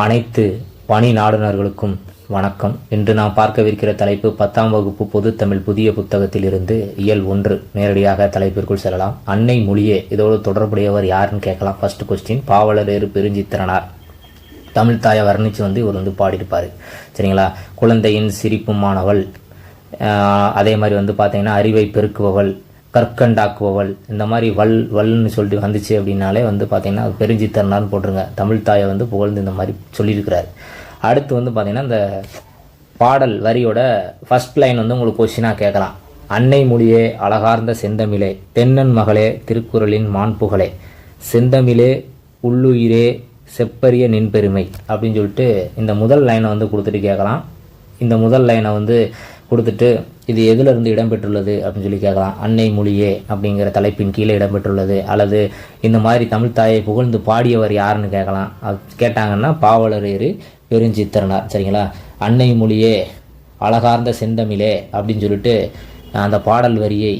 அனைத்து பணி நாடுனர்களுக்கும் வணக்கம். இன்று நாம் பார்க்கவிருக்கிற தலைப்பு 10ஆம் வகுப்பு பொதுத்தமிழ் புதிய புத்தகத்தில் இருந்து இயல் 1. நேரடியாக தலைப்பிற்குள் செல்லலாம். அன்னை மொழியே இதோடு தொடர்புடையவர் யாருன்னு கேட்கலாம். ஃபர்ஸ்ட் கொஸ்டின், பாவலரேறு பெருஞ்சித்திரனார். தமிழ் தாயை வர்ணித்து இவர் பாடியிருப்பார். சரிங்களா? குழந்தையின் சிரிப்புமானவள், அதே மாதிரி பார்த்தீங்கன்னா அறிவை பெருக்குபவள், கற்கண்டாக்குபவள், இந்த மாதிரி வல்னு சொல்லிட்டு வந்துச்சு அப்படின்னாலே பார்த்தீங்கன்னா பெருஞ்சித்திரனார்னு போட்டுருங்க. தமிழ் தாயை புகழ்ந்து இந்த மாதிரி சொல்லியிருக்கிறார். அடுத்து பார்த்தீங்கன்னா இந்த பாடல் வரியோட ஃபர்ஸ்ட் லைன் உங்களுக்கு கொஸ்டினாக கேட்கலாம். அன்னை மொழியே அழகார்ந்த செந்தமிழே, தென்னன் மகளே திருக்குறளின் மாண்புகளே, செந்தமிழே உள்ளுயிரே செப்பரிய நின்பெருமை அப்படின்னு சொல்லிட்டு இந்த முதல் லைனை கொடுத்துட்டு கேட்கலாம். இந்த முதல் லைனை கொடுத்துட்டு இது எதிலிருந்து இடம்பெற்றுள்ளது அப்படின்னு சொல்லி கேட்கலாம். அன்னை மொழியே அப்படிங்கிற தலைப்பின் கீழே இடம்பெற்றுள்ளது, அல்லது இந்த மாதிரி தமிழ் தாயை புகழ்ந்து பாடியவர் யாருன்னு கேட்கலாம். அது கேட்டாங்கன்னா பாவலரேறு பெருஞ்சித்திரனார். சரிங்களா? அன்னை மொழியே அழகார்ந்த செந்தமிழே அப்படின்னு சொல்லிட்டு அந்த பாடல் வரியை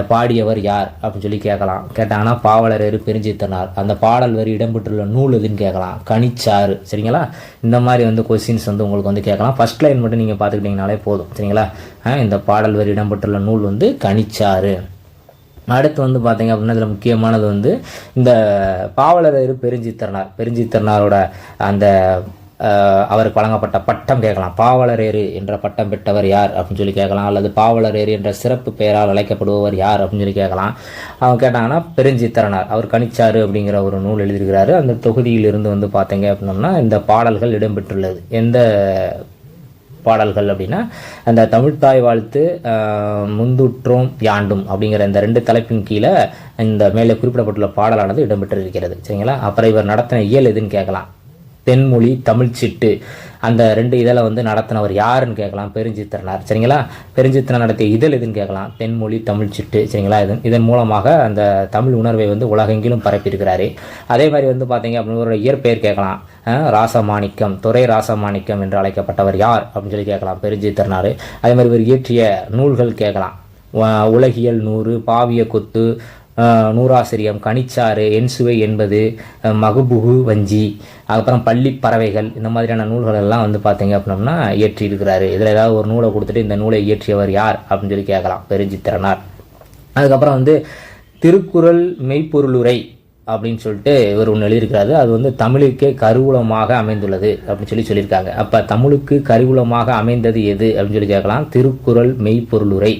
பாடியவர் யார் அப்படின்னு சொல்லி கேட்கலாம். கேட்டாங்கன்னா பாவலரேறு பெருஞ்சித்திரனார். அந்த பாடல் வரி இடம்பெற்றுள்ள நூல் எதுன்னு கேட்கலாம். கனிச்சாறு. சரிங்களா? இந்த மாதிரி கொஸ்டின்ஸ் உங்களுக்கு கேட்கலாம். ஃபர்ஸ்ட் லைன் மட்டும் நீங்கள் பார்த்துக்கிட்டிங்கனாலே போதும். சரிங்களா? இந்த பாடல் வரி இடம்பெற்றுள்ள நூல் கனிச்சாறு. அடுத்து பார்த்தீங்க அப்படின்னா இதில் முக்கியமானது இந்த பாவலரேறு பெருஞ்சித்திரனாரோட அந்த அவருக்கு வழங்கப்பட்ட பட்டம் கேட்கலாம். பாவலரேறு என்ற பட்டம் பெற்றவர் யார் அப்படின்னு சொல்லி கேட்கலாம். அல்லது பாவலரேறு என்ற சிறப்பு பெயரால் அழைக்கப்படுபவர் யார் அப்படின்னு சொல்லி கேட்கலாம். அவங்க கேட்டாங்கன்னா பெருஞ்சித்திரனார். அவர் கனிச்சாறு அப்படிங்கிற ஒரு நூல் எழுதியிருக்கிறாரு. அந்த தொகுதியிலிருந்து பார்த்தீங்க அப்படின்னோம்னா இந்த பாடல்கள் இடம்பெற்றுள்ளது. எந்த பாடல்கள் அப்படின்னா அந்த தமிழ்த்தாய் வாழ்த்து, முந்துற்றோம் யாண்டும் அப்படிங்கிற இந்த 2 தலைப்பின் கீழே இந்த மேலே குறிப்பிடப்பட்டுள்ள பாடலானது இடம்பெற்றிருக்கிறது. சரிங்களா? அப்புறம் இவர் நடத்தின இயல் எதுன்னு கேட்கலாம். தென்மொழி தமிழ்ச்சிட்டு. அந்த 2 இதில் நடத்தினவர் யாருன்னு கேட்கலாம். பெருஞ்சித்திரனார். சரிங்களா? பெருஞ்சித்திரனார் நடத்திய இதழ் எதுன்னு கேட்கலாம். தென்மொழி தமிழ்ச்சிட்டு. சரிங்களா? இதன் மூலமாக அந்த தமிழ் உணர்வை உலகெங்கிலும் பரப்பியிருக்கிறாரு. அதே மாதிரி பார்த்தீங்க அப்படின்னு ஒரு இயற்பெயர் கேட்கலாம். ராசமாணிக்கம், துரை ராசமாணிக்கம் என்று அழைக்கப்பட்டவர் யார் அப்படின்னு சொல்லி கேட்கலாம். பெருஞ்சித்திரனார். அதே மாதிரி இவர் இயற்றிய நூல்கள் கேட்கலாம். உலகியல் 100, பாவிய கொத்து, நூறாசிரியம், கனிச்சாறு, என்சுவை என்பது, மகுபுகு வஞ்சி, அதுக்கப்புறம் பள்ளி பறவைகள், இந்த மாதிரியான நூல்கள் எல்லாம் பார்த்தீங்க அப்படின்னோம்னா இயற்றி இருக்கிறாரு. இதில் ஏதாவது ஒரு நூலை கொடுத்துட்டு இந்த நூலை இயற்றியவர் யார் அப்படின்னு சொல்லி கேட்கலாம். பெருஞ்சித்திரனார். அதுக்கப்புறம் திருக்குறள் மெய்ப்பொருளுரை அப்படின்னு சொல்லிட்டு இவர் ஒன்று எழுதியிருக்கிறாரு. அது தமிழுக்கே கருவூலமாக அமைந்துள்ளது அப்படின்னு சொல்லியிருக்காங்க. அப்போ தமிழுக்கு கருவூலமாக அமைந்தது எது அப்படின்னு சொல்லி கேட்கலாம். திருக்குறள் மெய்ப்பொருளுரை.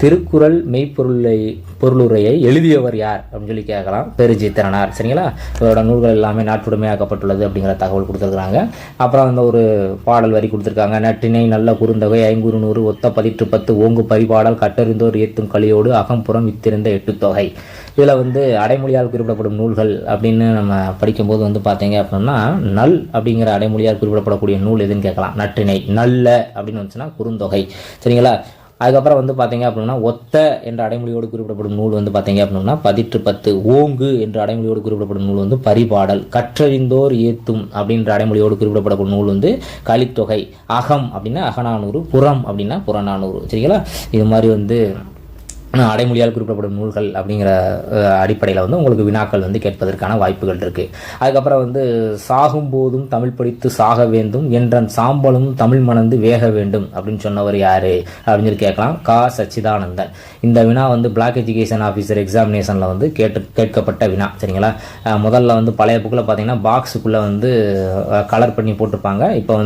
திருக்குறள் மெய்ப்பொருளுரையை எழுதியவர் யார் அப்படின்னு சொல்லி கேட்கலாம். பெருஞ்சித்திரனார். சரிங்களா? இவரோட நூல்கள் எல்லாமே நாட்டுடைமையாக்கப்பட்டுள்ளது அப்படிங்கிற தகவல் கொடுத்துருக்குறாங்க. அப்புறம் ஒரு பாடல் வரி கொடுத்துருக்காங்க. நட்டினை நல்ல குறுந்தொகை 500 ஒத்த 10 ஓங்கு பரிபாடல் கட்டறிந்தோர் ஏத்தும் கலியோடு அகம்புறம் வித்திருந்த 8 தொகை. இதில் அடைமொழியால் குறிப்பிடப்படும் நூல்கள் அப்படின்னு நம்ம படிக்கும்போது பார்த்தீங்க அப்படின்னா நல் அப்படிங்கிற அடைமொழியால் குறிப்பிடப்படக்கூடிய நூல் எதுன்னு கேட்கலாம். நற்றினை. நல்ல அப்படின்னு வந்துச்சுன்னா குறுந்தொகை. சரிங்களா? அதுக்கப்புறம் பார்த்தீங்க அப்படின்னா ஒத்த என்ற அடைமொழியோடு குறிப்பிடப்படும் நூல் பார்த்தீங்க அப்படின்னா 10 ஓங்கு என்ற அடைமொழியோடு குறிப்பிடப்படும் நூல் பரிபாடல். கற்றறிந்தோர் ஏத்தும் அப்படின்ற அடைமொழியோடு குறிப்பிடப்படும் நூல் கலித்தொகை. அகம் அப்படின்னா அகநானூறு, புறம் அப்படின்னா புறநானூறு. சரிங்களா? இது மாதிரி அடைமொழியால் குறிப்பிடப்படும் நூல்கள் அப்படிங்கிற அடிப்படையில் உங்களுக்கு வினாக்கள் கேட்பதற்கான வாய்ப்புகள் இருக்குது. அதுக்கப்புறம் சாகும்போதும் தமிழ் படித்து சாக வேண்டும் என்றன் சாம்பலும் தமிழ் மணந்து வேக வேண்டும் அப்படின்னு சொன்னவர் யாரு அப்படின்னு சொல்லி கேட்கலாம். கா சச்சிதானந்தன். இந்த வினா பிளாக் எஜுகேஷன் ஆஃபீஸர் எக்ஸாமினேஷனில் கேட்கப்பட்ட வினா. சரிங்களா? முதல்ல பழைய புக்கில் பார்த்தீங்கன்னா பாக்ஸுக்குள்ளே கலர் பண்ணி போட்டிருப்பாங்க. இப்போ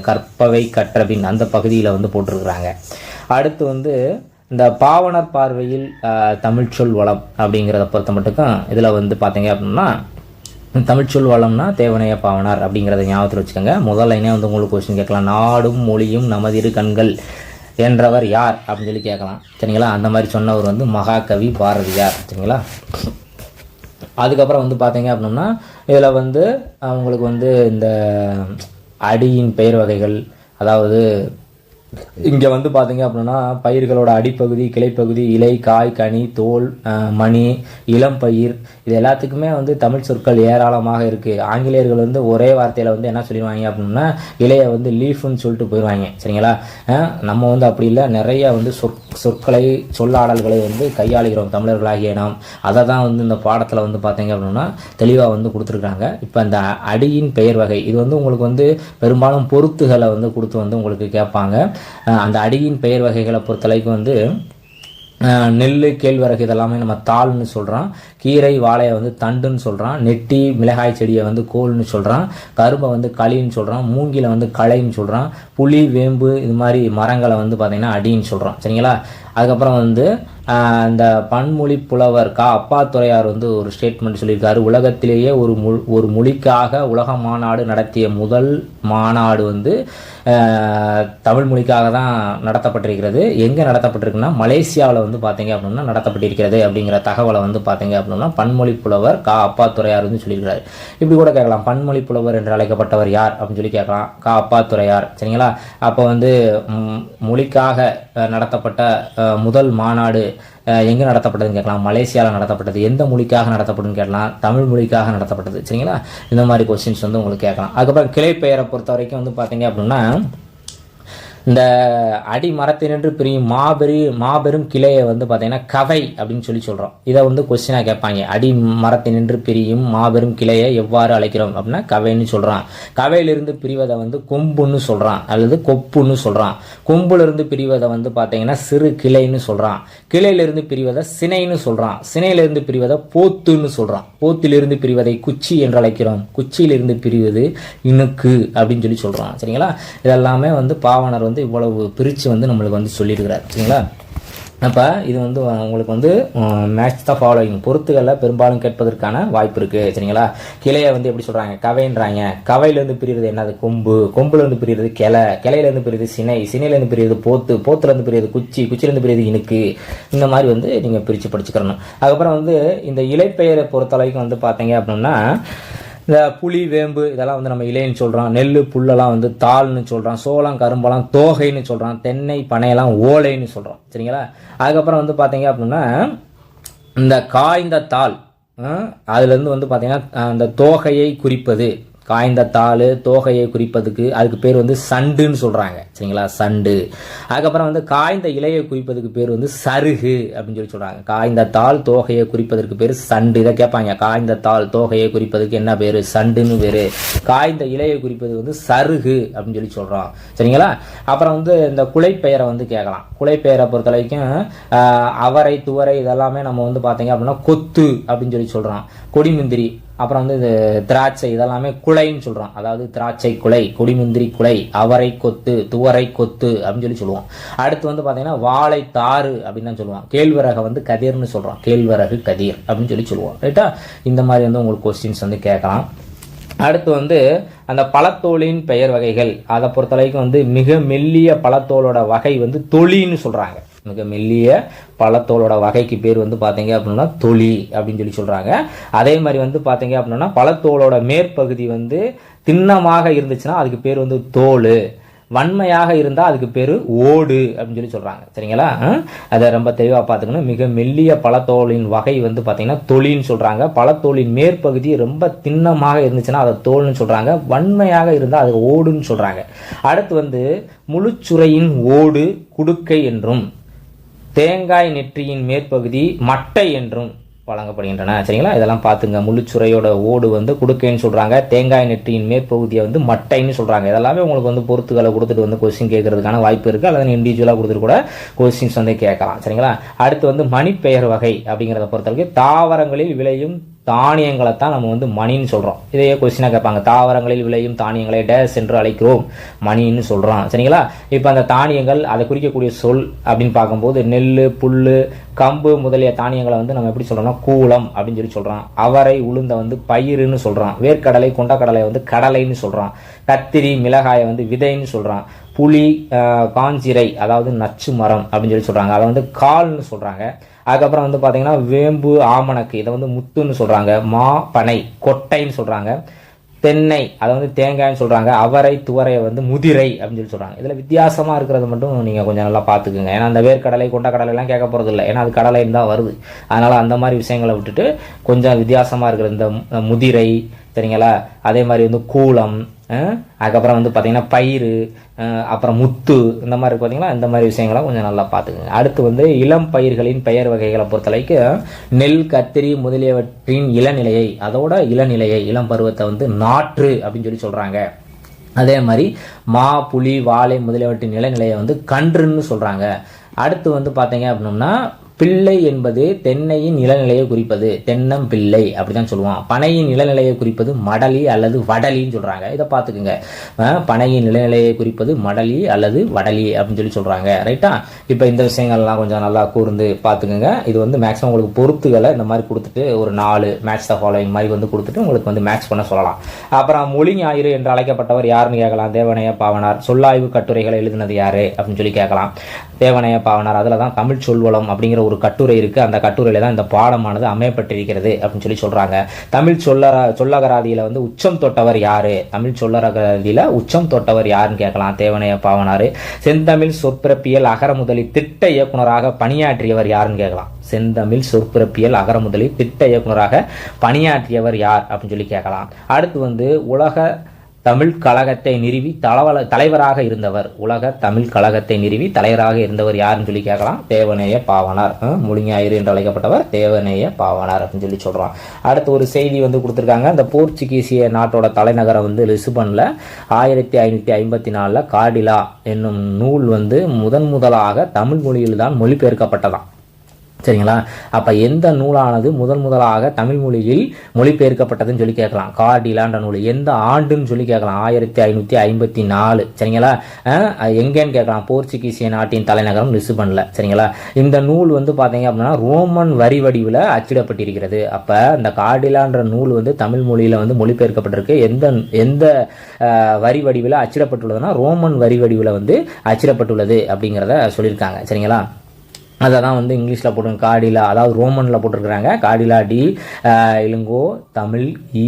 கற்பவை கற்றபின் அந்த பகுதியில் போட்டிருக்கிறாங்க. அடுத்து இந்த பாவனர் பார்வையில் தமிழ்ச்சொல் வளம் அப்படிங்கிறத பொறுத்த மட்டுக்கும் இதில் பார்த்தீங்க அப்படின்னா தமிழ்ச்சொல் வளம்னா தேவனைய பாவனார் அப்படிங்கிறத ஞாபகத்தில் வச்சுக்கோங்க. முதல் லைனே உங்களுக்கு கொஸ்டின் கேட்கலாம். நாடும் மொழியும் நமதிரு கண்கள் என்றவர் யார் அப்படின்னு சொல்லி கேட்கலாம். சரிங்களா? அந்த மாதிரி சொன்னவர் மகாகவி பாரதியார். சரிங்களா? அதுக்கப்புறம் பார்த்தீங்க அப்படின்னா இதில் உங்களுக்கு இந்த அடியின் பெயர் வகைகள், அதாவது இங்கே வந்து பார்த்தீங்க அப்படின்னா பயிர்களோட அடிப்பகுதி, கிளைப்பகுதி, இலை, காய், கனி, தோல், மணி, இளம் பயிர், இது எல்லாத்துக்குமே வந்து தமிழ் சொற்கள் ஏராளமாக இருக்குது. ஆங்கிலேயர்கள் வந்து ஒரே வார்த்தையில் வந்து என்ன சொல்லிடுவாங்க அப்படின்னா இலையை வந்து லீஃப்னு சொல்லிட்டு போயிடுவாங்க. சரிங்களா? நம்ம வந்து அப்படி இல்லை, நிறைய வந்து சொற்களை, சொல்லாடல்களை வந்து கையாளுகிறோம் தமிழர்களாகிய நாம். அதை தான் வந்து இந்த பாடத்தில் வந்து பார்த்தீங்க அப்படின்னா தெளிவாக வந்து கொடுத்துருக்காங்க. இப்போ இந்த அடியின் பெயர் வகை இது வந்து உங்களுக்கு வந்து பெரும்பாலும் பொருத்துகளை வந்து கொடுத்து வந்து உங்களுக்கு கேட்பாங்க. அந்த அடியின் பெயர் வகைகளை பொறுத்தளவுக்கு வந்து நெல், கேழ்வரகு இதெல்லாமே நம்ம தாள்னு சொல்கிறோம். கீரை, வாழையை வந்து தண்டுன்னு சொல்கிறோம். நெட்டி, மிளகாய் செடியை வந்து கோல்னு சொல்கிறோம். கரும்பை வந்து களின்னு சொல்கிறோம். மூங்கில வந்து களைன்னு சொல்கிறோம். புளி, வேம்பு இது மாதிரி மரங்களை வந்து பார்த்திங்கன்னா அடின்னு சொல்கிறோம். சரிங்களா? அதுக்கப்புறம் வந்து இந்த பன்மொழி புலவர் அப்பாத்துரையார் வந்து ஒரு ஸ்டேட்மெண்ட் சொல்லியிருக்காரு. உலகத்திலேயே ஒரு மொழிக்காக உலக மாநாடு நடத்திய முதல் மாநாடு வந்து தமிழ் மொழிக்காக தான் நடத்தப்பட்டிருக்கிறது. எங்கே நடத்தப்பட்டிருக்குன்னா மலேசியாவில் வந்து பார்த்தீங்க அப்படின்னா நடத்தப்பட்டிருக்கிறது அப்படிங்கிற தகவலை வந்து பார்த்தீங்க அப்படின்னா பன்மொழி புலவர் அப்பாத்துரையார் வந்து சொல்லியிருக்கிறார். இப்படி கூட கேட்கலாம், பன்மொழி புலவர் என்று அழைக்கப்பட்டவர் யார் அப்படின்னு சொல்லி கேட்கலாம். அப்பாத்துரையார். சரிங்களா? அப்போ வந்து மொழிக்காக நடத்தப்பட்ட முதல் மாநாடு எங்கே நடத்தப்பட்டதுன்னு கேட்கலாம். மலேசியாவில் நடத்தப்பட்டது. எந்த மொழிக்காக நடத்தப்படுதுன்னு கேட்கலாம். தமிழ் மொழிக்காக நடத்தப்பட்டது. சரிங்களா? இந்த மாதிரி கொஸ்டின்ஸ் வந்து உங்களுக்கு கேட்கலாம். அதுக்கப்புறம் கிளை பெயரை பொறுத்த வரைக்கும் வந்து பார்த்தீங்க அப்படின்னா இந்த அடி மரத்தினின்று பிரியும் மாபெரும் கிளையை வந்து பார்த்தீங்கன்னா கவை அப்படின்னு சொல்லி சொல்கிறோம். இதை வந்து கொஸ்டினாக கேட்பாங்க. அடி மரத்தினின்று பிரியும் மாபெரும் கிளையை எவ்வாறு அழைக்கிறோம் அப்படின்னா கவைன்னு சொல்கிறான். கவையிலிருந்து பிரிவதை வந்து கொம்புன்னு சொல்கிறான் அல்லது கொப்புன்னு சொல்கிறான். கொம்புலிருந்து பிரிவதை வந்து பார்த்தீங்கன்னா சிறு கிளைன்னு சொல்கிறான். கிளையிலிருந்து பிரிவதை சினைன்னு சொல்கிறான். சினையிலிருந்து பிரிவதை போத்துன்னு சொல்கிறான். போத்திலிருந்து பிரிவதை குச்சி என்று அழைக்கிறோம். குச்சியிலிருந்து பிரிவது இணுக்கு அப்படின்னு சொல்லி சொல்கிறான். சரிங்களா? இதெல்லாமே வந்து பாவனர் வந்து இவ்வளவு பிரித்து வந்து நம்மளுக்கு வந்து சொல்லியிருக்கிறார். சரிங்களா? அப்போ இது வந்து உங்களுக்கு வந்து மேட்ச் த ஃபாலோயிங் பொறுத்துகளில் பெரும்பாலும் கேட்பதற்கான வாய்ப்பு இருக்குது. சரிங்களா? கிளையை வந்து எப்படி சொல்கிறாங்க? கவைன்றாங்க. கவையிலேருந்து பிரிகிறது என்னது? கொம்பு. கொம்புலேருந்து பிரிகிறது கிளை. கிளையிலேருந்து பிரிகிறது சினை. சினையிலேருந்து பிரிகிறது போத்து. போத்துலேருந்து பிரிகிறது குச்சி. குச்சியிலேருந்து பிரிகிறது இணுக்கு. இந்த மாதிரி வந்து நீங்கள் பிரித்து படிச்சுக்கிறணும். அதுக்கப்புறம் வந்து இந்த இலைப்பெயரை பொறுத்தளவுக்கு வந்து பார்த்தீங்க அப்படின்னா இந்த புளி, வேம்பு இதெல்லாம் வந்து நம்ம இலைன்னு சொல்கிறோம். நெல், புல்லெல்லாம் வந்து தாள்னு சொல்கிறோம். சோளம், கரும்பெல்லாம் தோகைன்னு சொல்கிறோம். தென்னை, பனையெல்லாம் ஓலைன்னு சொல்கிறோம். சரிங்களா? அதுக்கப்புறம் வந்து பார்த்தீங்க அப்படின்னா இந்த காய்ந்த தாள் அதுலேருந்து வந்து பார்த்தீங்கன்னா அந்த தோகையை குறிப்பது, காய்ந்த தாள் தோகையை குறிப்பதுக்கு அதுக்கு பேர் வந்து சண்டுன்னு சொல்கிறாங்க. சரிங்களா? சண்டு. அதுக்கப்புறம் வந்து காய்ந்த இலையை குறிப்பதுக்கு பேர் வந்து சருகு அப்படின்னு சொல்லி சொல்கிறாங்க. காய்ந்த தாள் தோகையை குறிப்பதற்கு பேர் சண்டு. இதை கேட்பாங்க. காய்ந்த தாள் தோகையை குறிப்பதுக்கு என்ன பேர்? சண்டுன்னு பேர். காய்ந்த இலையை குறிப்பது வந்து சருகு அப்படின்னு சொல்லி சொல்கிறோம். சரிங்களா? அப்புறம் வந்து இந்த குலைப்பெயரை வந்து கேட்கலாம். குலைப்பெயரை பொறுத்த வரைக்கும் அவரை, துவரை இதெல்லாமே நம்ம வந்து பார்த்தீங்க அப்படின்னா கொத்து அப்படின்னு சொல்லி சொல்கிறோம். கொடிமுந்திரி, அப்புறம் வந்து இது திராட்சை இதெல்லாமே குலைன்னு சொல்கிறோம். அதாவது திராட்சை குலை, கொடிமுந்திரி குலை, அவரை கொத்து, துவரை கொத்து அப்படின்னு சொல்லி சொல்லுவோம். அடுத்து வந்து பார்த்தீங்கன்னா வாழை தாறு அப்படின்னு தான் சொல்லுவோம். கேழ்வரகை வந்து கதிர்னு சொல்கிறோம். கேழ்வரகு கதிர் அப்படின்னு சொல்லி சொல்லுவோம். ரைட்டா? இந்த மாதிரி வந்து உங்களுக்கு கொஸ்டின்ஸ் வந்து கேட்கலாம். அடுத்து வந்து அந்த பழத்தோலின் பெயர் வகைகள் அதை பொறுத்தளவுக்கு வந்து மிக மெல்லிய பழத்தோலோட வகை வந்து தொழின்னு சொல்கிறாங்க. மிக மெல்லிய பழத்தோலோட வகைக்கு பேர் வந்து பார்த்தீங்க அப்படின்னா தொழி அப்படின்னு சொல்லி சொல்கிறாங்க. அதே மாதிரி வந்து பார்த்தீங்க அப்படின்னா பழத்தோலோட மேற்பகுதி வந்து திண்ணமாக இருந்துச்சுன்னா அதுக்கு பேர் வந்து தோல். வன்மையாக இருந்தால் அதுக்கு பேர் ஓடு அப்படின்னு சொல்லி சொல்கிறாங்க. சரிங்களா? அதை ரொம்ப தெளிவாக பார்த்துக்கணும். மிக மெல்லிய பழத்தோலின் வகை வந்து பார்த்தீங்கன்னா தொழின்னு சொல்கிறாங்க. பழத்தோலின் மேற்பகுதி ரொம்ப திண்ணமாக இருந்துச்சுன்னா அதை தோல்னு சொல்கிறாங்க. வன்மையாக இருந்தால் அது ஓடுன்னு சொல்கிறாங்க. அடுத்து வந்து முழுச்சுரையின் ஓடு குடுக்கை என்றும் தேங்காய் நெற்றியின் மேற்பகுதி மட்டை என்றும் வழங்கப்படுகின்றன. சரிங்களா? இதெல்லாம் பார்த்துங்க. முழுச்சுரையோட ஓடு வந்து குடுக்கைன்னு சொல்கிறாங்க. தேங்காய் நெற்றியின் மேற்பகுதியை வந்து மட்டைன்னு சொல்கிறாங்க. இதெல்லாமே உங்களுக்கு வந்து பொறுத்துக்களை கொடுத்துட்டு வந்து கொஸ்டின் கேட்கறதுக்கான வாய்ப்பு இருக்குது. அல்லது இண்டிவிஜுவலாக கொடுத்துட்டு கூட கொஸ்டின்ஸ் வந்து கேட்கலாம். சரிங்களா? அடுத்து வந்து மணிப்பெயர் வகை அப்படிங்கிறத பொறுத்தவரைக்கும் தாவரங்களில் விளையும் தானியங்களை தான் நம்ம வந்து மணின்னு சொல்கிறோம். இதையே கொஸ்டினாக கேட்பாங்க. தாவரங்களில் விளையும் தானியங்களை டேஸ் என்று அழைக்கிறோம், மணின்னு சொல்கிறோம். சரிங்களா? இப்போ அந்த தானியங்கள் அதை குறிக்கக்கூடிய சொல் அப்படின்னு பார்க்கும்போது நெல், புல், கம்பு முதலிய தானியங்களை வந்து நம்ம எப்படி சொல்கிறோம்னா கூலம் அப்படின்னு சொல்லி சொல்கிறோம். அவரை, உளுந்தை வந்து பயிருன்னு சொல்கிறோம். வேர்க்கடலை, கொண்டக்கடலை வந்து கடலைன்னு சொல்கிறோம். கத்திரி, மிளகாயை வந்து விதைன்னு சொல்கிறோம். புளி, காஞ்சிரை அதாவது நச்சு மரம் அப்படின்னு சொல்லி சொல்கிறாங்க. அதை வந்து கால்னு சொல்கிறாங்க. அதுக்கப்புறம் வந்து பார்த்தீங்கன்னா வேம்பு, ஆமணக்கு இதை வந்து முத்துன்னு சொல்கிறாங்க. மா, பனை கொட்டைன்னு சொல்கிறாங்க. தென்னை அதை வந்து தேங்காய்ன்னு சொல்கிறாங்க. அவரை துவரையை வந்து முதிரை அப்படின்னு சொல்லி சொல்கிறாங்க. இதில் வித்தியாசமாக இருக்கிறது மட்டும் நீங்கள் கொஞ்சம் நல்லா பார்த்துக்குங்க. ஏன்னா அந்த வேர்க்கடலை கொண்டக்கடலைலாம் கேட்க போகிறது இல்லை, ஏன்னா அது கடலைன்னு தான் வருது. அதனால் அந்த மாதிரி விஷயங்களை விட்டுட்டு கொஞ்சம் வித்தியாசமாக இருக்கிற இந்த முதிரை, சரிங்களா, அதே மாதிரி வந்து கூலம், அதுக்கப்புறம் வந்து பார்த்திங்கன்னா பயிறு, அப்புறம் முத்து, இந்த மாதிரி இருக்கு பார்த்தீங்களா. இந்த மாதிரி விஷயங்களை கொஞ்சம் நல்லா பார்த்துக்குங்க. அடுத்து வந்து இளம் பயிர்களின் பெயர் வகைகளை பொறுத்தளவுக்கு நெல், கத்திரி முதலியவற்றின் இளநிலையை, அதோட இளநிலையை, இளம் பருவத்தை வந்து நாற்று அப்படின்னு சொல்லி சொல்கிறாங்க. அதே மாதிரி மா, புளி, வாழை முதலியவற்றின் இளநிலையை வந்து கன்றுன்னு சொல்கிறாங்க. அடுத்து வந்து பார்த்தீங்க அப்படின்னா பிள்ளை என்பது தென்னையின் இளநிலையை குறிப்பது தென்னம் பிள்ளை அப்படிதான் சொல்லுவான். பனையின் இளநிலையை குறிப்பது மடலி அல்லது வடலின்னு சொல்றாங்க. இதை பார்த்துக்குங்க. பனையின் இளநிலையை குறிப்பது மடலி அல்லது வடலி அப்படின்னு சொல்லி சொல்றாங்க. ரைட்டா? இப்போ இந்த விஷயங்கள்லாம் கொஞ்சம் நல்லா கூர்ந்து பார்த்துக்குங்க. இது வந்து மேக்ஸிமம் உங்களுக்கு பொறுத்துகளை இந்த மாதிரி கொடுத்துட்டு ஒரு 4 மேட்ச் த ஃபாலோயிங் மாதிரி வந்து கொடுத்துட்டு உங்களுக்கு வந்து மேட்ச் பண்ண சொல்லலாம். அப்புறம் மொழி ஞாயிறு என்று அழைக்கப்பட்டவர் யாருன்னு கேட்கலாம். தேவனைய பாவனார். சொல்லாய்வு கட்டுரைகளை எழுதினது யாரு அப்படின்னு சொல்லி கேட்கலாம். தேவனைய பாவனார். அதில் தான் தமிழ் சொல்வளம் அப்படிங்கிற ஒரு கட்டுரை இருக்கு. அந்த கட்டுரையில தான் இந்த பாடமானது அமையப்பட்டிருக்கிறது அப்படின்னு சொல்லி சொல்றாங்க. தமிழ் சொல்லகராதியில வந்து உச்சம் தொட்டவர் யாரு? தமிழ் சொல்லகராதியில உச்சம் தொட்டவர் யாருன்னு கேட்கலாம். தேவனைய பாவனாரு. செந்தமிழ் சொற்பிறப்பியல் அகரமுதலி திட்ட இயக்குனராக பணியாற்றியவர் யாருன்னு கேட்கலாம். செந்தமிழ் சொற்பிறப்பியல் அகரமுதலி திட்ட இயக்குனராக பணியாற்றியவர் யார் அப்படின்னு சொல்லி கேட்கலாம். அடுத்து வந்து உலக தமிழ் கழகத்தை நிறுவி தலைவராக இருந்தவர். உலக தமிழ் கழகத்தை நிறுவி தலைவராக இருந்தவர் யாருன்னு சொல்லி கேட்கலாம். தேவநேய பாவனார். மொழிஞாயிறு என்று அழைக்கப்பட்டவர் தேவநேய பாவனார் அப்படின்னு சொல்லி சொல்றான். அடுத்து ஒரு செய்தி வந்து கொடுத்துருக்காங்க. இந்த போர்ச்சுகீசிய நாட்டோட தலைநகரம் வந்து லிஸ்பன்ல 1554 கார்டிலா என்னும் நூல் வந்து முதலாக தமிழ் மொழியில் தான் மொழிபெயர்க்கப்பட்டதாம். சரிங்களா? அப்ப எந்த நூலானது முதலாக தமிழ் மொழியில் மொழிபெயர்க்கப்பட்டதுன்னு சொல்லி கேட்கலாம். கார்டிலான்ற நூல் எந்த ஆண்டுன்னு சொல்லி கேட்கலாம். 1554. சரிங்களா? எங்கேன்னு கேட்கலாம். போர்ச்சுகீசிய நாட்டின் தலைநகரம் லிஸ்பன்ல. சரிங்களா? இந்த நூல் வந்து பாத்தீங்க அப்படின்னா ரோமன் வரி வடிவில் அச்சிடப்பட்டிருக்கிறது. அப்ப இந்த கார்டிலான்ற நூல் வந்து தமிழ் மொழியில வந்து மொழிபெயர்க்கப்பட்டிருக்கு. எந்த வரி வடிவில் அச்சிடப்பட்டுள்ளதுன்னா ரோமன் வரி வடிவில் வந்து அச்சிடப்பட்டுள்ளது அப்படிங்கிறத சொல்லியிருக்காங்க. சரிங்களா? அதை தான் வந்து இங்கிலீஷில் போட்டு கார்டிலா, அதாவது ரோமனில் போட்டிருக்கிறாங்க. கார்டிலா டி இலுங்கோ தமிழ் இ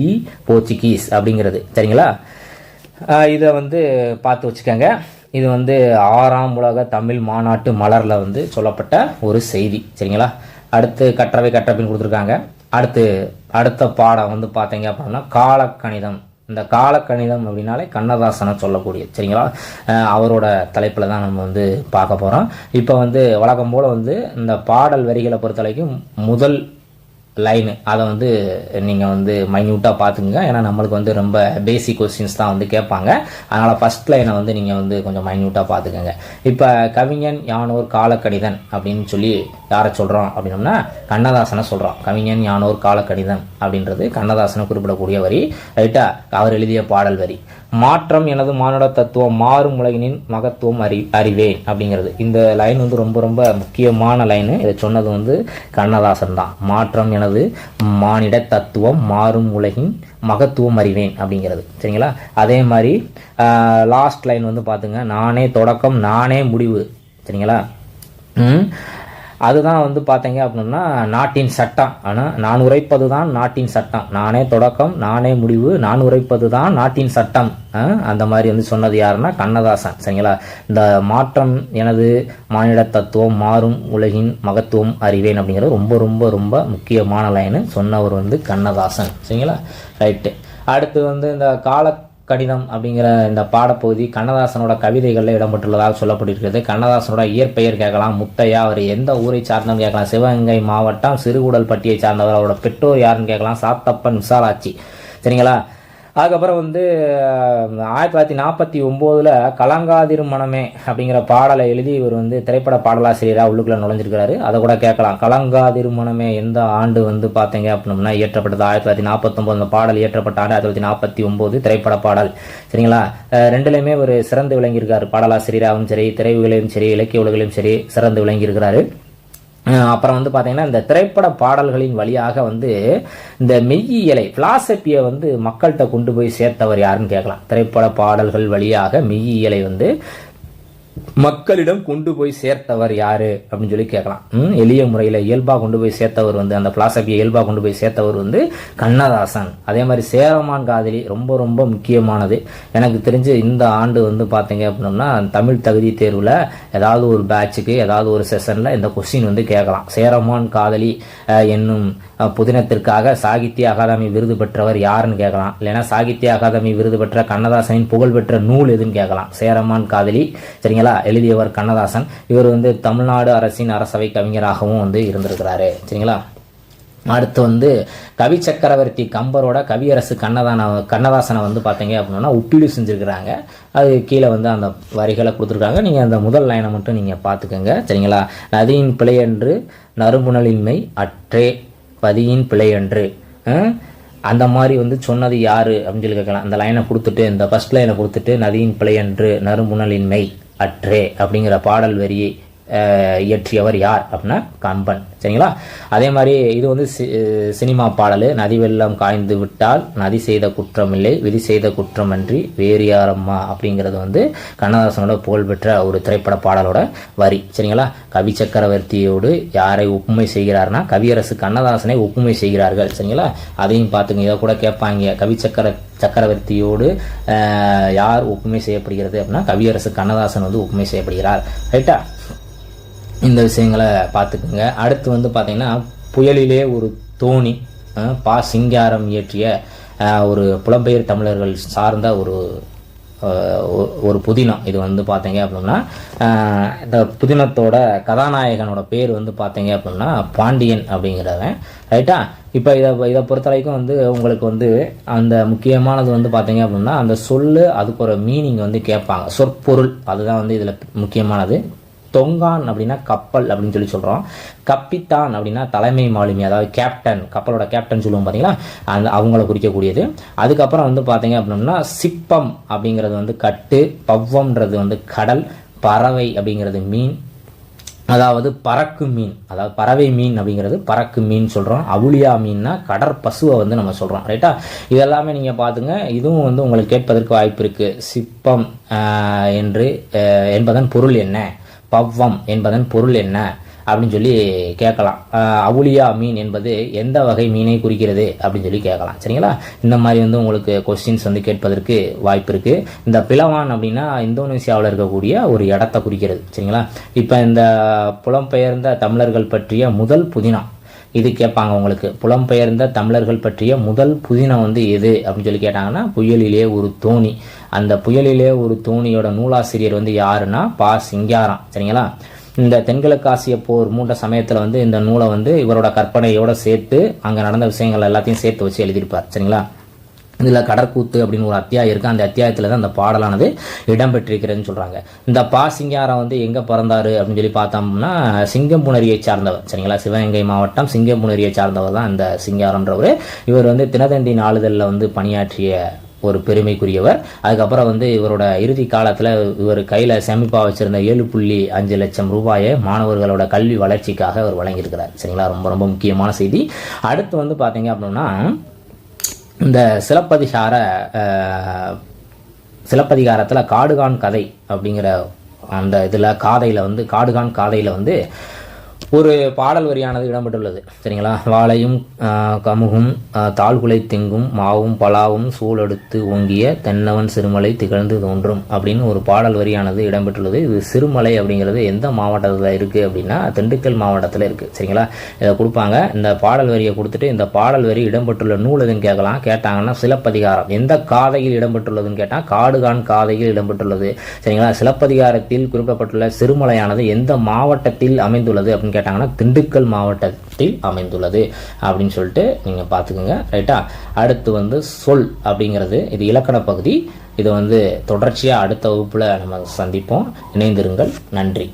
போர்ச்சுகீஸ் அப்படிங்கிறது. சரிங்களா? இதை வந்து பார்த்து வச்சுக்கோங்க. இது வந்து 6ஆம் உலக தமிழ் மாநாட்டு மலரில் வந்து சொல்லப்பட்ட ஒரு செய்தி. சரிங்களா? அடுத்து கற்றபின் கொடுத்துருக்காங்க. அடுத்த பாடம் வந்து பார்த்தீங்க அப்படின்னா காலக்கணிதம். இந்த காலக்கணிதம் அப்படின்னாலே கண்ணதாசனை சொல்லக்கூடிய, சரிங்களா, அவரோட தலைப்பில் தான் நம்ம வந்து பார்க்க போகிறோம். இப்போ வந்து வழக்கம் போல் வந்து இந்த பாடல் வரிகளை பொறுத்த வரைக்கும் முதல் லைனு அதை வந்து நீங்கள் வந்து மைன்யூட்டாக பார்த்துக்குங்க. ஏன்னா நம்மளுக்கு வந்து ரொம்ப பேசிக் கொஸ்டின்ஸ் தான் வந்து கேட்பாங்க. அதனால் ஃபஸ்ட் லைனை வந்து நீங்கள் வந்து கொஞ்சம் மைன்யூட்டாக பார்த்துக்கோங்க. இப்போ கவிஞன் யானோர் காலக்கணிதன் அப்படின்னு சொல்லி யாரை சொல்கிறோம் அப்படின்னோம்னா கண்ணதாசனை சொல்கிறோம். கவிஞன் யானோர் காலக்கணிதன் அப்படின்றது கண்ணதாசனை குறிப்பிடக்கூடிய வரி. ரைட்டா? அவர் எழுதிய பாடல் வரி. மாற்றம் எனது மானுட தத்துவம், மாறும் உலகினின் மகத்துவம் அறிவேன் அப்படிங்கிறது. இந்த லைன் வந்து ரொம்ப ரொம்ப முக்கியமான லைனு. இதை சொன்னது வந்து கண்ணதாசன் தான். மாற்றம் எனது மானிட தத்துவம், மாறும் உலகின் மகத்துவம் அறிவேன் அப்படிங்கிறது. சரிங்களா? அதே மாதிரி லாஸ்ட் லைன் வந்து பார்த்துங்க. நானே தொடக்கம் நானே முடிவு. சரிங்களா? அதுதான் வந்து பார்த்தீங்க அப்படின்னா நாட்டின் சட்டம். ஆனால் நான் உரைப்பது தான் நாட்டின் சட்டம். நானே தொடக்கம் நானே முடிவு, நான் உரைப்பது தான் நாட்டின் சட்டம். அந்த மாதிரி வந்து சொன்னது யாருன்னா கண்ணதாசன். சரிங்களா? இந்த மாற்றம் எனது மானிட தத்துவம், மாறும் உலகின் மகத்துவம் அறிவேன் அப்படிங்கிறது ரொம்ப ரொம்ப ரொம்ப முக்கியமான லைனு. சொன்னவர் வந்து கண்ணதாசன். சரிங்களா? ரைட்டு. அடுத்து வந்து இந்த கடிதம் அப்படிங்கிற இந்த பாடப்பகுதி கண்ணதாசனோட கவிதைகளில் இடம்பெற்றுள்ளதாக சொல்லப்பட்டிருக்கிறது. கண்ணதாசனோட இயற்பெயர் கேட்கலாம். முத்தையா. அவர் எந்த ஊரை சார்ந்தவங்க கேட்கலாம். சிவகங்கை மாவட்டம் சிறுகுடல்பட்டியை சார்ந்தவர். அவரோட பெற்றோர் யாருன்னு கேட்கலாம். சாத்தப்பன் விசாலாட்சி. சரிங்களா? அதுக்கப்புறம் வந்து 1949 கலங்காதிரு மனமே அப்படிங்கிற பாடலை எழுதி இவர் வந்து திரைப்பட பாடலாசிரியராக உள்ளுக்குள்ள நுழைஞ்சிருக்கிறாரு. அதை கூட கேட்கலாம். கலங்காதிரு மனமே எந்த ஆண்டு வந்து பார்த்தீங்க அப்படின்னா இயற்றப்பட்டது 1949. அந்த பாடல் இயற்றப்பட்ட ஆண்டு 1949 திரைப்பட பாடல். சரிங்களா? ரெண்டுலையுமே ஒரு சிறந்து விளங்கியிருக்காரு. பாடலாசிரியராகவும் சரி, திரையுலகிலும் சரி, இலக்கிய உலகிலும் சரி சிறந்து விளங்கியிருக்கிறாரு. அப்புறம் வந்து பார்த்தீங்கன்னா இந்த திரைப்பட பாடல்களின் வழியாக வந்து இந்த மெய்யியலை பிலாசபியை வந்து மக்கள்கிட்ட கொண்டு போய் சேர்த்தவர் யாருன்னு கேட்கலாம். திரைப்பட பாடல்கள் வழியாக மெய்யியலை வந்து மக்களிடம் கொண்டு போய் சேர்த்தவர் யாரு அப்படின்னு சொல்லி கேட்கலாம். எளிய முறையில் இயல்பாக கொண்டு போய் சேர்த்தவர் வந்து அந்த பிலாசபியை இயல்பாக கொண்டு போய் சேர்த்தவர் வந்து கண்ணதாசன். அதே மாதிரி சேரமான் காதலி ரொம்ப ரொம்ப முக்கியமானது. எனக்கு தெரிஞ்சு இந்த ஆண்டு வந்து பார்த்தீங்க அப்படின்னா தமிழ் தகுதி தேர்வில் ஏதாவது ஒரு பேட்சுக்கு ஏதாவது ஒரு செஷனில் இந்த கொஸ்டின் வந்து கேட்கலாம். சேரமான் காதலி என்னும் புதினத்திற்காக சாகித்ய அகாதமி விருது பெற்றவர் யாருன்னு கேட்கலாம். இல்லைன்னா சாகித்ய அகாதமி விருது பெற்ற கண்ணதாசனின் புகழ்பெற்ற நூல் எதுன்னு கேட்கலாம். சேரமான் காதலி, சரிங்களா, எழுதியவர் கண்ணதாசன். இவர் வந்து தமிழ்நாடு அரசின் அரசவை கவிஞராகவும் வந்து இருந்திருக்கிறாரு, சரிங்களா. அடுத்து வந்து கவி சக்கரவர்த்தி கம்பரோட கவியரசு கண்ணதாசனை வந்து பார்த்தீங்க அப்படின்னா ஒப்பீடு செஞ்சுருக்கிறாங்க. அது கீழே வந்து அந்த வரிகளை கொடுத்துருக்காங்க. நீங்கள் அந்த முதல் லைனை மட்டும் நீங்கள் பார்த்துக்கோங்க, சரிங்களா. நதியின் பிழையன்று நறுமுணலின்மை அற்றே பதியின் பிழையன்று, அந்த மாதிரி வந்து சொன்னது யாரு அப்படின்னு சொல்லி கேட்கலாம். அந்த லைனை கொடுத்துட்டு இந்த ஃபர்ஸ்ட் லைனை கொடுத்துட்டு நதியின் பிழையன்று நறுமுணலின்மை அற்றே அப்படிங்கிற பாடல் வரியை இயற்றியவர் யார் அப்படின்னா கம்பன், சரிங்களா. அதே மாதிரி இது வந்து சினிமா பாடல். நதி வெள்ளம் காய்ந்து விட்டால் நதி செய்த குற்றமில்லை விதி செய்த குற்றமன்றி வேறு யாரம்மா அப்படிங்கிறது வந்து கண்ணதாசனோட புகழ்பெற்ற ஒரு திரைப்பட பாடலோட வரி, சரிங்களா. கவி சக்கரவர்த்தியோடு யாரை ஒப்புமை செய்கிறார்னா கவியரசு கண்ணதாசனை ஒப்புமை செய்கிறார்கள், சரிங்களா. அதையும் பார்த்துங்க. இதை கூட கேட்பாங்க. கவி சக்கரவர்த்தியோடு யார் ஒப்புமை செய்யப்படுகிறது அப்படின்னா கவியரசு கண்ணதாசன் வந்து ஒப்புமை செய்யப்படுகிறார், ரைட்டா. இந்த விஷயங்களை பார்த்துக்குங்க. அடுத்து வந்து பார்த்தீங்கன்னா புயலிலே ஒரு தோணி பா சிங்காரம் இயற்றிய ஒரு புலம்பெயர் தமிழர்கள் சார்ந்த ஒரு புதினம். இது வந்து பார்த்தீங்க அப்படின்னா இந்த புதினத்தோட கதாநாயகனோட பேர் வந்து பார்த்தீங்க அப்படின்னா பாண்டியன் அப்படிங்கிறவன், ரைட்டா. இப்போ இதை பொறுத்த வரைக்கும் வந்து உங்களுக்கு வந்து அந்த முக்கியமானது வந்து பார்த்தீங்க அப்படின்னா அந்த சொல்லு அதுக்கு ஒரு மீனிங் வந்து கேட்பாங்க. சொற்பொருள் அதுதான் வந்து இதில் முக்கியமானது. தொங்கான் அப்படின்னா கப்பல் அப்படின்னு சொல்லி சொல்கிறோம். கப்பித்தான் அப்படின்னா தலைமை மாலுமி, அதாவது கேப்டன், கப்பலோட கேப்டன் சொல்லுவோம் பார்த்தீங்களா, அந்த அவங்கள குறிக்கக்கூடியது. அதுக்கப்புறம் வந்து பார்த்தீங்க அப்படின்னா சிப்பம் அப்படிங்கிறது வந்து கட்டு, பவ்வம்ன்றது வந்து கடல், பறவை அப்படிங்கிறது மீன், அதாவது பறக்கு மீன், அதாவது பறவை மீன் அப்படிங்கிறது பறக்கு மீன் சொல்கிறோம். அவுளியா மீன்னா கடற்பசுவை வந்து நம்ம சொல்கிறோம், ரைட்டா. இதெல்லாமே நீங்கள் பார்த்துங்க. இதுவும் வந்து உங்களுக்கு கேட்பதற்கு வாய்ப்பு இருக்குது. சிப்பம் என்பதன் பொருள் என்ன, பவ்வம் என்பதன் பொருள் என்ன அப்படின்னு சொல்லி கேட்கலாம். அவுளியா மீன் என்பது எந்த வகை மீனை குறிக்கிறது அப்படின்னு சொல்லி கேட்கலாம், சரிங்களா. இந்த மாதிரி வந்து உங்களுக்கு கொஸ்டின்ஸ் வந்து கேட்பதற்கு வாய்ப்பு இருக்கு. இந்த பிளவான் அப்படின்னா இந்தோனேசியாவில் இருக்கக்கூடிய ஒரு இடத்தை குறிக்கிறது, சரிங்களா. இப்போ இந்த புலம்பெயர்ந்த தமிழர்கள் பற்றிய முதல் புதினம் இது கேட்பாங்க உங்களுக்கு. புலம்பெயர்ந்த தமிழர்கள் பற்றிய முதல் புதினம் வந்து எது அப்படின்னு சொல்லி கேட்டாங்கன்னா புயலிலே ஒரு தோணி. அந்த புயலிலே ஒரு தோணியோட நூலாசிரியர் வந்து யாருன்னா பா சிங்காரம், சரிங்களா. இந்த தென்கிழக்காசிய போர் மூண்ட சமயத்தில் வந்து இந்த நூலை வந்து இவரோட கற்பனையோட சேர்த்து அங்கே நடந்த விஷயங்கள் எல்லாத்தையும் சேர்த்து வச்சு எழுதியிருப்பார், சரிங்களா. இதில் கடற்கூத்து அப்படின்னு ஒரு அத்தியாயம் இருக்குது. அந்த அத்தியாயத்தில் தான் அந்த பாடலானது இடம்பெற்றிருக்கிறதுன்னு சொல்கிறாங்க. இந்த பா சிங்காரம் வந்து எங்கே பிறந்தார் அப்படின்னு சொல்லி பார்த்தோம்னா சிங்கம்புணரியை சார்ந்தவர், சரிங்களா. சிவகங்கை மாவட்டம் சிங்கம்புணரியை சார்ந்தவர் தான் இந்த சிங்காரன்றவர். இவர் வந்து தினதந்தி நாளிதழில் வந்து பணியாற்றிய ஒரு பெருமைக்குரியவர். அதுக்கப்புறம் வந்து இவரோட இறுதி காலத்தில் இவர் கையில் சேமிப்பாக வச்சிருந்த 7.5 லட்சம் ரூபாயை மாணவர்களோட கல்வி வளர்ச்சிக்காக அவர் வழங்கியிருக்கிறார், சரிங்களா. ரொம்ப ரொம்ப முக்கியமான செய்தி. அடுத்து வந்து பார்த்தீங்க அப்படின்னா இந்த சிலப்பதிகாரத்தில் காடுகான் கதை அப்படிங்கிற அந்த இதில் காடுகான் காதையில் வந்து ஒரு பாடல் வரியானது இடம்பெற்றுள்ளது, சரிங்களா. வாழையும் கமுகும் தாழ்குலை தெங்கும் மாவும் பலாவும் சூழெடுத்து ஓங்கிய தென்னவன் சிறுமலை திகழ்ந்து தோன்றும் அப்படின்னு ஒரு பாடல் வரியானது இடம்பெற்றுள்ளது. இது சிறுமலை அப்படிங்கிறது எந்த மாவட்டத்தில் இருக்குது அப்படின்னா திண்டுக்கல் மாவட்டத்தில் இருக்குது, சரிங்களா. இதை கொடுப்பாங்க. இந்த பாடல் வரியை கொடுத்துட்டு இந்த பாடல் வரி இடம்பெற்றுள்ள நூல் எதுன்னு கேட்கலாம். கேட்டாங்கன்னா சிலப்பதிகாரம். எந்த காதையில் இடம்பெற்றுள்ளதுன்னு கேட்டால் காடுகான் காதையில் இடம்பெற்றுள்ளது, சரிங்களா. சிலப்பதிகாரத்தில் குறிப்பிடப்பட்டுள்ள சிறுமலையானது எந்த மாவட்டத்தில் அமைந்துள்ளது அப்படின்னு கேட்டாங்கன்னா திண்டுக்கல் மாவட்டத்தில் அமைந்துள்ளது அப்படின்னு சொல்லிட்டு நீங்க பார்த்துக்கோங்க, ரைட்டா. அடுத்து வந்து சொல் அப்படிங்கிறது இது இலக்கண பகுதி. இது வந்து தொடர்ச்சியாக அடுத்த வகுப்புல நம்ம சந்திப்போம். இணைந்திருங்கள். நன்றி.